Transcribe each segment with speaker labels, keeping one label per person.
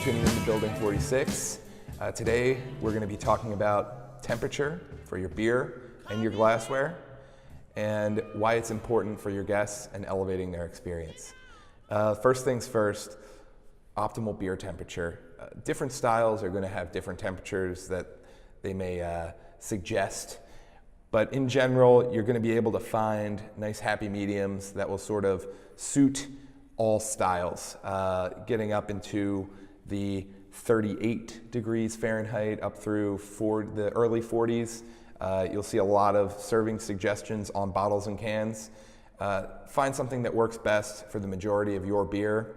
Speaker 1: for tuning in to Bldg46. Today we're going to be talking about temperature for your beer and your glassware and why it's important for your guests and elevating their experience. First things first, optimal beer temperature. Different styles are going to have different temperatures that they may suggest, but in general you're going to be able to find nice happy mediums that will sort of suit all styles, getting up into the 38 degrees Fahrenheit up through the early 40s. You'll see a lot of serving suggestions on bottles and cans. Find something that works best for the majority of your beer,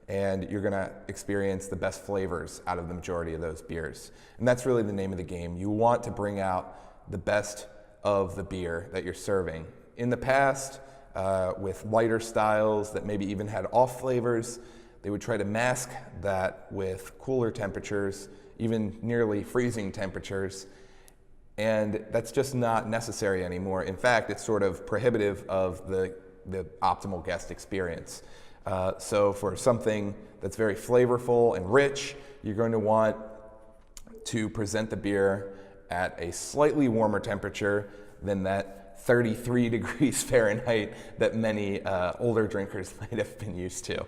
Speaker 1: and you're gonna experience the best flavors out of the majority of those beers. And that's really the name of the game. You want to bring out the best of the beer that you're serving. In the past, with lighter styles that maybe even had off flavors, they would try to mask that with cooler temperatures, even nearly freezing temperatures. And that's just not necessary anymore. In fact, it's sort of prohibitive of the optimal guest experience. So for something that's very flavorful and rich, you're going to want to present the beer at a slightly warmer temperature than that 33 degrees Fahrenheit that many older drinkers might have been used to.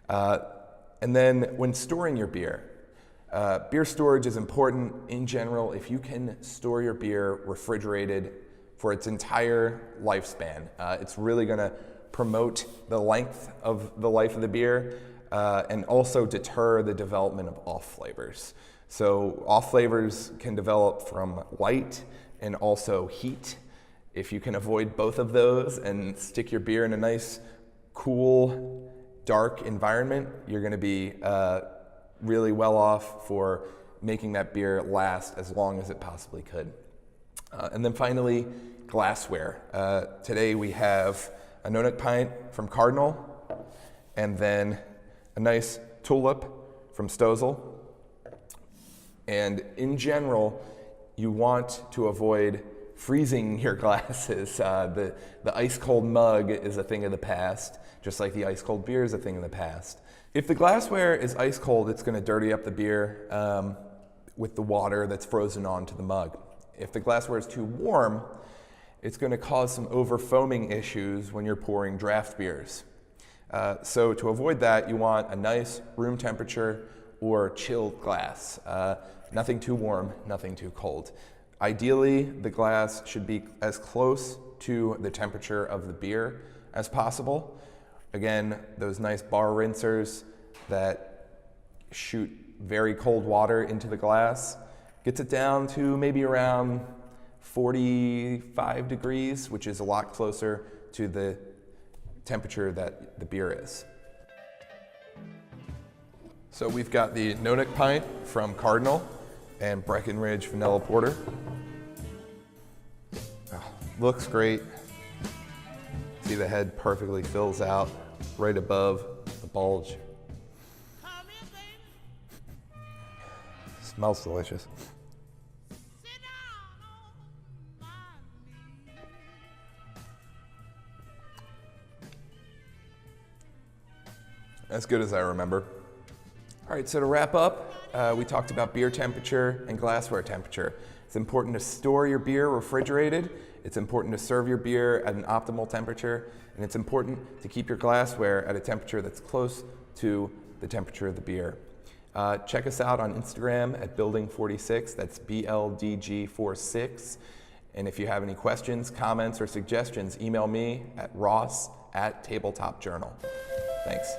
Speaker 1: And then when storing your beer, beer storage is important in general. If you can store your beer refrigerated for its entire lifespan, it's really going to promote the length of the life of the beer and also deter the development of off flavors. So off flavors can develop from light and also heat. If you can avoid both of those and stick your beer in a nice, cool, dark environment, you're going to be really well off for making that beer last as long as it possibly could. And then finally, glassware. Today we have a no-neck pint from Cardinal, and then a nice tulip from Stozel. And in general, you want to avoid freezing your glasses. The ice cold mug is a thing of the past, just like the ice cold beer is a thing of the past. If the glassware is ice cold, it's going to dirty up the beer with the water that's frozen onto the mug. If the glassware is too warm, it's going to cause some over foaming issues when you're pouring draft beers. So to avoid that, you want a nice room temperature or chilled glass. Nothing too warm, nothing too cold. Ideally, the glass should be as close to the temperature of the beer as possible. Again, those nice bar rinsers that shoot very cold water into the glass gets it down to maybe around 45 degrees, which is a lot closer to the temperature that the beer is. So we've got the no-neck pint from Cardinal and Breckenridge Vanilla Porter. Looks great. See, the head perfectly fills out right above the bulge. Smells delicious. As good as I remember. All right, so to wrap up, we talked about beer temperature and glassware temperature. It's important to store your beer refrigerated. It's important to serve your beer at an optimal temperature. And it's important to keep your glassware at a temperature that's close to the temperature of the beer. Check us out on Instagram at Bldg46, that's Bldg46. And if you have any questions, comments, or suggestions, email me at ross@TabletopJournal. Thanks.